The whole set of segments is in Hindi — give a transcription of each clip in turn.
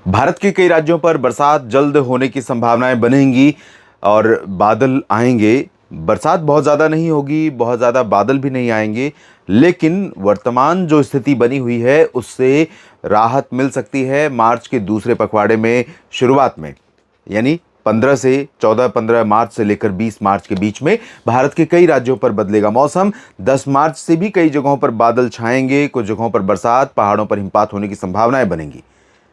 भारत के कई राज्यों पर बरसात जल्द होने की संभावनाएं बनेंगी और बादल आएंगे। बरसात बहुत ज़्यादा नहीं होगी, बहुत ज़्यादा बादल भी नहीं आएंगे, लेकिन वर्तमान जो स्थिति बनी हुई है उससे राहत मिल सकती है मार्च के दूसरे पखवाड़े में शुरुआत में, यानी 15 से 14-15 मार्च से लेकर 20 मार्च के बीच में भारत के कई राज्यों पर बदलेगा मौसम। 10 मार्च से भी कई जगहों पर बादल छाएंगे, कुछ जगहों पर बरसात, पहाड़ों पर हिमपात होने की संभावनाएं बनेंगी।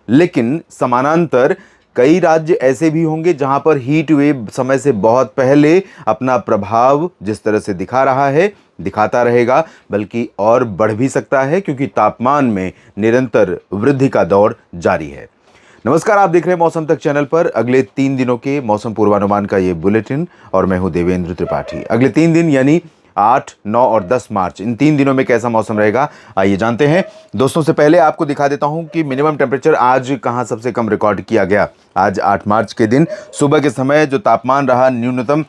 लेकिन समानांतर कई राज्य ऐसे भी होंगे जहां पर हीट वेव समय से बहुत पहले अपना प्रभाव जिस तरह से दिखा रहा है दिखाता रहेगा, बल्कि और बढ़ भी सकता है क्योंकि तापमान में निरंतर वृद्धि का दौर जारी है। नमस्कार, आप देख रहे हैं मौसम तक चैनल पर अगले 3 दिनों के मौसम पूर्वानुमान का ये बुलेटिन और मैं हूं देवेंद्र त्रिपाठी। अगले 3 दिन यानी 8, 9 और 10 मार्च, इन 3 दिनों में कैसा मौसम रहेगा आइए जानते हैं। दोस्तों, से पहले आपको दिखा देता हूं कि मिनिमम टेम्परेचर आज कहां सबसे कम रिकॉर्ड किया गया। आज 8 मार्च के दिन सुबह के समय जो तापमान रहा, न्यूनतम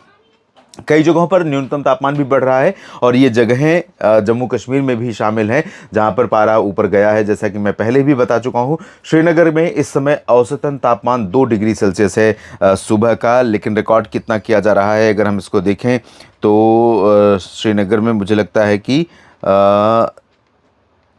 कई जगहों पर न्यूनतम तापमान भी बढ़ रहा है और ये जगहें जम्मू कश्मीर में भी शामिल हैं जहां पर पारा ऊपर गया है। जैसा कि मैं पहले भी बता चुका हूं, श्रीनगर में इस समय औसतन तापमान 2 डिग्री सेल्सियस है सुबह का, लेकिन रिकॉर्ड कितना किया जा रहा है अगर हम इसको देखें तो श्रीनगर में मुझे लगता है कि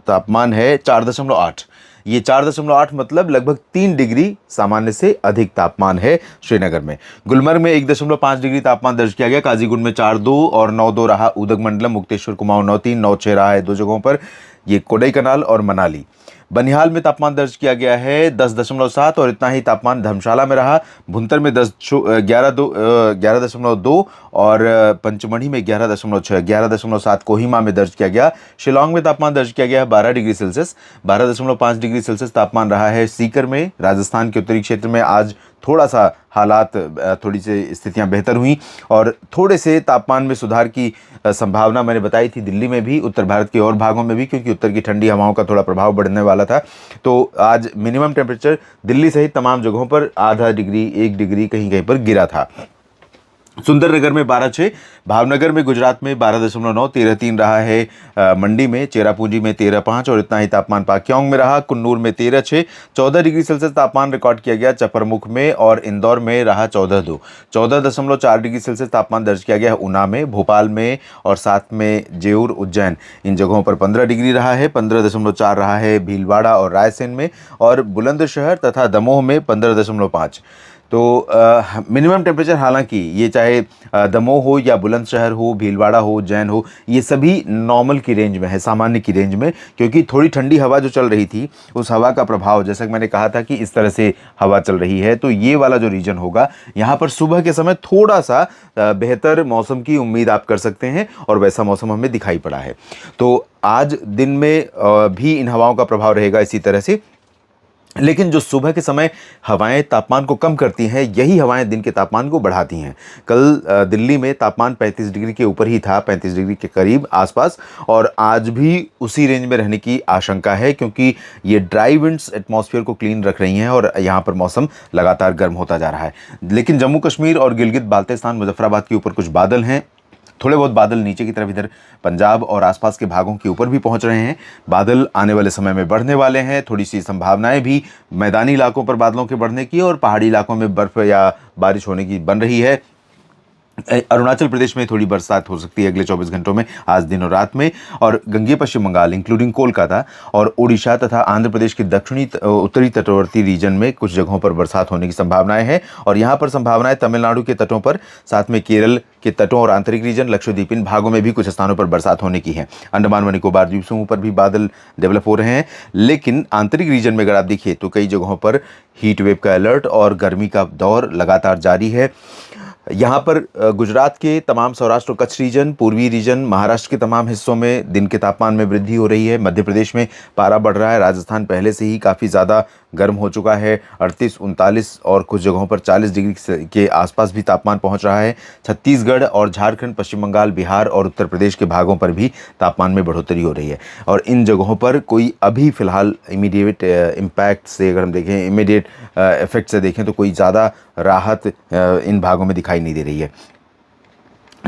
तापमान है 4.8। ये 4.8 मतलब लगभग 3 डिग्री सामान्य से अधिक तापमान है श्रीनगर में। गुलमर्ग में 1.5 डिग्री तापमान दर्ज किया गया। काजीगुंड में 4.2 और 9.2 रहा। उदगमंडलम, मुक्तेश्वर, कुमाऊं 9.3, 9.6 रहा है 2 जगहों पर, ये कोडाईकनाल और मनाली। बनिहाल में तापमान दर्ज किया गया है 10.7 और इतना ही तापमान धर्मशाला में रहा। भुंतर में 11.2 और पंचमढ़ी में 11.6, 11.7 कोहिमा में दर्ज किया गया। शिलांग में तापमान दर्ज किया गया 12 डिग्री सेल्सियस, 12.5 डिग्री सेल्सियस तापमान रहा है सीकर में। राजस्थान के उत्तरी क्षेत्र में आज थोड़ा सा हालात, थोड़ी सी स्थितियां बेहतर हुई और थोड़े से तापमान में सुधार की संभावना मैंने बताई थी दिल्ली में भी, उत्तर भारत के और भागों में भी, क्योंकि उत्तर की ठंडी हवाओं का थोड़ा प्रभाव बढ़ने वाला था। तो आज मिनिमम टेम्परेचर दिल्ली सहित तमाम जगहों पर आधा डिग्री, 1 डिग्री कहीं कहीं पर गिरा था। सुंदरनगर में 12.6, भावनगर में गुजरात में 12.9, 13.3 रहा है मंडी में, चेरापूंजी में 13.5 और इतना ही तापमान पाक्योंग में रहा। कुन्नूर में 13.6, 14 डिग्री सेल्सियस तापमान रिकॉर्ड किया गया चपरमुख में और इंदौर में रहा 14.2, 14.4 डिग्री सेल्सियस तापमान दर्ज किया गया ऊना में, भोपाल में और साथ में जेऊर, उज्जैन, इन जगहों पर 15 डिग्री रहा है। 15.4 रहा है भीलवाड़ा और रायसेन में और बुलंदशहर तथा दमोह में 15.5। तो मिनिमम टेम्परेचर, हालांकि ये चाहे दमोह हो या बुलंदशहर हो, भीलवाड़ा हो, उज्जैन हो, ये सभी नॉर्मल की रेंज में है, सामान्य की रेंज में, क्योंकि थोड़ी ठंडी हवा जो चल रही थी उस हवा का प्रभाव, जैसा कि मैंने कहा था कि इस तरह से हवा चल रही है, तो ये वाला जो रीजन होगा यहाँ पर सुबह के समय थोड़ा सा बेहतर मौसम की उम्मीद आप कर सकते हैं और वैसा मौसम हमें दिखाई पड़ा है। तो आज दिन में भी इन हवाओं का प्रभाव रहेगा इसी तरह से, लेकिन जो सुबह के समय हवाएं तापमान को कम करती हैं, यही हवाएं दिन के तापमान को बढ़ाती हैं। कल दिल्ली में तापमान 35 डिग्री के ऊपर ही था, 35 डिग्री के करीब आसपास, और आज भी उसी रेंज में रहने की आशंका है क्योंकि ये ड्राई विंड्स एटमॉस्फेयर को क्लीन रख रही हैं और यहाँ पर मौसम लगातार गर्म होता जा रहा है। लेकिन जम्मू कश्मीर और गिलगित बाल्टिस्तान, मुजफ्फराबाद के ऊपर कुछ बादल हैं, थोड़े बहुत बादल नीचे की तरफ इधर पंजाब और आसपास के भागों के ऊपर भी पहुंच रहे हैं। बादल आने वाले समय में बढ़ने वाले हैं। थोड़ी सी संभावनाएं भी मैदानी इलाकों पर बादलों के बढ़ने की और पहाड़ी इलाकों में बर्फ या बारिश होने की बन रही है। अरुणाचल प्रदेश में थोड़ी बरसात हो सकती है अगले 24 घंटों में, आज दिन और रात में, और गंगेय पश्चिम बंगाल इंक्लूडिंग कोलकाता और ओडिशा तथा आंध्र प्रदेश के दक्षिणी उत्तरी तटवर्ती रीजन में कुछ जगहों पर बरसात होने की संभावनाएं हैं। और यहाँ पर संभावनाएं तमिलनाडु के तटों पर, साथ में केरल के तटों और आंतरिक रीजन, लक्षद्वीप, इन भागों में भी कुछ स्थानों पर बरसात होने की है। अंडमान व निकोबार द्वीप समूह पर भी बादल डेवलप हो रहे हैं, लेकिन आंतरिक रीजन में अगर आप देखिए तो कई जगहों पर हीट वेव का अलर्ट और गर्मी का दौर लगातार जारी है। यहाँ पर गुजरात के तमाम, सौराष्ट्र और कच्छ रीजन, पूर्वी रीजन, महाराष्ट्र के तमाम हिस्सों में दिन के तापमान में वृद्धि हो रही है। मध्य प्रदेश में पारा बढ़ रहा है। राजस्थान पहले से ही काफ़ी ज़्यादा गर्म हो चुका है, 38, 39 और कुछ जगहों पर 40 डिग्री के आसपास भी तापमान पहुँच रहा है। छत्तीसगढ़ और झारखंड, पश्चिम बंगाल, बिहार और उत्तर प्रदेश के भागों पर भी तापमान में बढ़ोतरी हो रही है और इन जगहों पर कोई अभी फ़िलहाल इमीडिएट इम्पैक्ट से, अगर हम देखें इमीडिएट इफेक्ट से देखें तो कोई ज़्यादा राहत इन भागों में दिखाई नहीं दे रही है।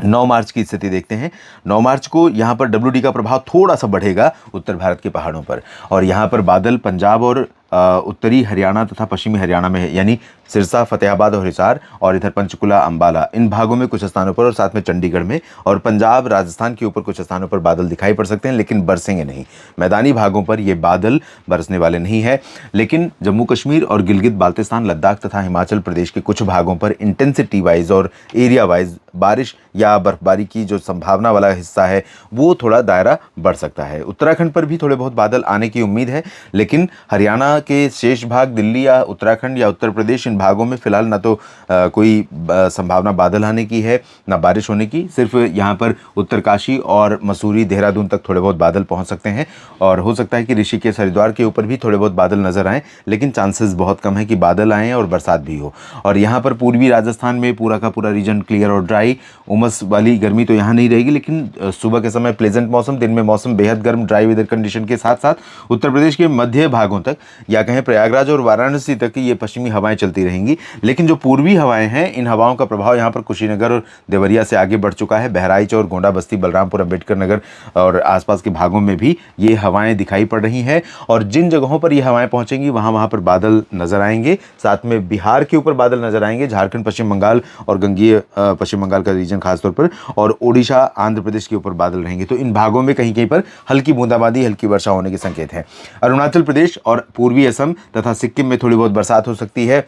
9 मार्च की स्थिति देखते हैं। 9 मार्च को यहाँ पर WD का प्रभाव थोड़ा सा बढ़ेगा उत्तर भारत के पहाड़ों पर और यहाँ पर बादल पंजाब और उत्तरी हरियाणा तथा पश्चिमी हरियाणा में है, यानी सिरसा, फतेहाबाद और हिसार, और इधर पंचकुला, अंबाला, इन भागों में कुछ स्थानों पर, और साथ में चंडीगढ़ में, और पंजाब, राजस्थान के ऊपर कुछ स्थानों पर बादल दिखाई पड़ सकते हैं, लेकिन बरसेंगे नहीं। मैदानी भागों पर ये बादल बरसने वाले नहीं है। लेकिन जम्मू कश्मीर और गिलगित बाल्टिस्तान, लद्दाख तथा हिमाचल प्रदेश के कुछ भागों पर इंटेंसिटी वाइज और एरिया वाइज बारिश या बर्फबारी की जो संभावना वाला हिस्सा है वो थोड़ा दायरा बढ़ सकता है। उत्तराखंड पर भी थोड़े बहुत बादल आने की उम्मीद है, लेकिन हरियाणा के शेष भाग, दिल्ली या उत्तराखंड या उत्तर प्रदेश, इन भागों में फिलहाल ना तो कोई संभावना बादल आने की है ना बारिश होने की। सिर्फ यहाँ पर उत्तरकाशी और मसूरी, देहरादून तक थोड़े बहुत बादल पहुँच सकते हैं, और हो सकता है कि ऋषिकेश, हरिद्वार के ऊपर भी थोड़े बहुत बादल नजर आएँ, लेकिन चांसेस बहुत कम है कि बादल आएँ और बरसात भी हो। और यहाँ पर पूर्वी राजस्थान में पूरा का पूरा रीजन क्लियर और ड्राई, उमस वाली गर्मी तो यहाँ नहीं रहेगी, लेकिन सुबह के समय प्लेजेंट मौसम, दिन में मौसम बेहद गर्म ड्राई वेदर कंडीशन के साथ साथ उत्तर प्रदेश के मध्य भागों तक या कहें प्रयागराज और वाराणसी तक ये पश्चिमी हवाएं चलती रहेंगी। लेकिन जो पूर्वी हवाएं हैं, इन हवाओं का प्रभाव यहाँ पर कुशीनगर और देवरिया से आगे बढ़ चुका है। बहराइच और गोंडा बस्ती, बलरामपुर, अंबेडकर नगर और आसपास के भागों में भी ये हवाएं दिखाई पड़ रही हैं, और जिन जगहों पर ये हवाएं पहुंचेंगी वहाँ पर बादल नजर आएंगे। साथ में बिहार के ऊपर बादल नजर आएंगे, झारखंड, पश्चिम बंगाल और गंगीय पश्चिम बंगाल का रीजन खासतौर पर, और ओडिशा, आंध्र प्रदेश के ऊपर बादल रहेंगे। तो इन भागों में कहीं कहीं पर हल्की बूंदाबांदी, हल्की वर्षा होने के संकेत हैं। अरुणाचल प्रदेश और पूर्वी असम तथा सिक्किम में थोड़ी बहुत बरसात हो सकती है।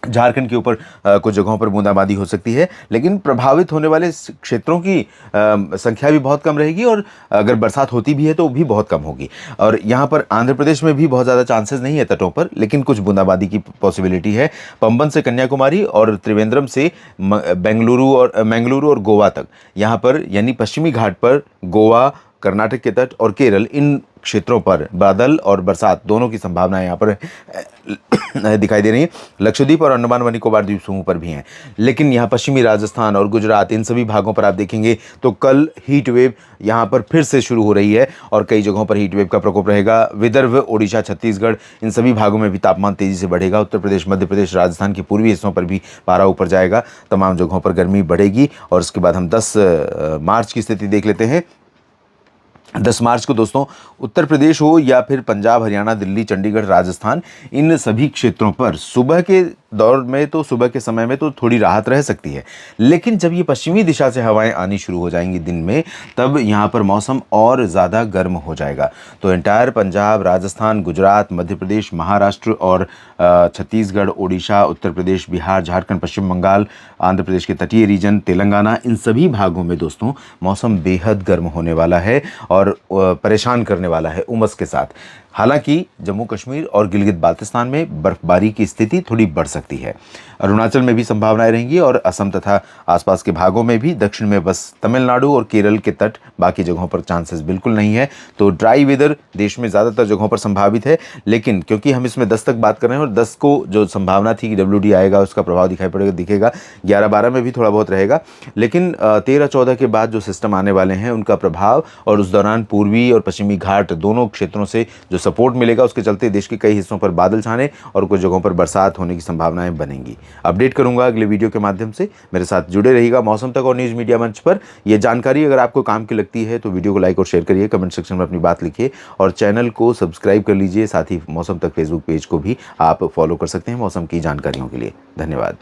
झारखंड के ऊपर कुछ जगहों पर बूंदाबांदी हो सकती है, लेकिन प्रभावित होने वाले क्षेत्रों की संख्या भी बहुत कम रहेगी, और अगर बरसात होती भी है तो भी बहुत कम होगी। और यहाँ पर आंध्र प्रदेश में भी बहुत ज़्यादा चांसेस नहीं है तटों पर, लेकिन कुछ बूंदाबांदी की पॉसिबिलिटी है। पंबन से कन्याकुमारी और त्रिवेंद्रम से मंगलुरु और गोवा तक, यहाँ पर यानी पश्चिमी घाट पर गोवा, कर्नाटक के तट और केरल, इन क्षेत्रों पर बादल और बरसात दोनों की संभावनाएं यहाँ पर दिखाई दे रही हैं। लक्षद्वीप और अंडमान व निकोबार द्वीप समूह पर भी हैं, लेकिन यहाँ पश्चिमी राजस्थान और गुजरात, इन सभी भागों पर आप देखेंगे तो कल हीट वेव यहाँ पर फिर से शुरू हो रही है, और कई जगहों पर हीट वेव का प्रकोप रहेगा। विदर्भ, ओडिशा, छत्तीसगढ़, इन सभी भागों में भी तापमान तेजी से बढ़ेगा। उत्तर प्रदेश, मध्य प्रदेश, राजस्थान के पूर्वी हिस्सों पर भी पारा ऊपर जाएगा। तमाम जगहों पर गर्मी बढ़ेगी। और उसके बाद हम 10 मार्च की स्थिति देख लेते हैं। 10 मार्च को दोस्तों उत्तर प्रदेश हो या फिर पंजाब, हरियाणा, दिल्ली, चंडीगढ़, राजस्थान, इन सभी क्षेत्रों पर सुबह के दौर में तो, सुबह के समय में तो थोड़ी राहत रह सकती है, लेकिन जब ये पश्चिमी दिशा से हवाएं आनी शुरू हो जाएंगी दिन में, तब यहाँ पर मौसम और ज़्यादा गर्म हो जाएगा। तो एंटायर पंजाब, राजस्थान, गुजरात, मध्य प्रदेश, महाराष्ट्र और छत्तीसगढ़, ओडिशा, उत्तर प्रदेश, बिहार, झारखंड, पश्चिम बंगाल, आंध्र प्रदेश के तटीय रीजन, तेलंगाना, इन सभी भागों में दोस्तों मौसम बेहद गर्म होने वाला है और परेशान करने वाला है उमस के साथ। हालांकि जम्मू कश्मीर और गिलगित बाल्टिस्तान में बर्फबारी की स्थिति थोड़ी बढ़ सकती है। अरुणाचल में भी संभावनाएं रहेंगी, और असम तथा आसपास के भागों में भी। दक्षिण में बस तमिलनाडु और केरल के तट, बाकी जगहों पर चांसेस बिल्कुल नहीं है। तो ड्राई वेदर देश में ज़्यादातर जगहों पर संभावित है, लेकिन क्योंकि हम इसमें 10 तक बात कर रहे हैं, और 10 को जो संभावना थी कि WD आएगा, उसका प्रभाव दिखेगा 11-12 में भी थोड़ा बहुत रहेगा, लेकिन 13-14 के बाद जो सिस्टम आने वाले हैं उनका प्रभाव, और उस दौरान पूर्वी और पश्चिमी घाट दोनों क्षेत्रों से जो सपोर्ट मिलेगा, उसके चलते देश के कई हिस्सों पर बादल छाने और कुछ जगहों पर बरसात होने की संभावनाएं बनेंगी। अपडेट करूंगा अगले वीडियो के माध्यम से। मेरे साथ जुड़े रहिएगा मौसम तक और न्यूज़ मीडिया मंच पर। यह जानकारी अगर आपको काम की लगती है तो वीडियो को लाइक और शेयर करिए, कमेंट सेक्शन में अपनी बात लिखिए, और चैनल को सब्सक्राइब कर लीजिए। साथ ही मौसम तक फेसबुक पेज को भी आप फॉलो कर सकते हैं मौसम की जानकारियों के लिए। धन्यवाद।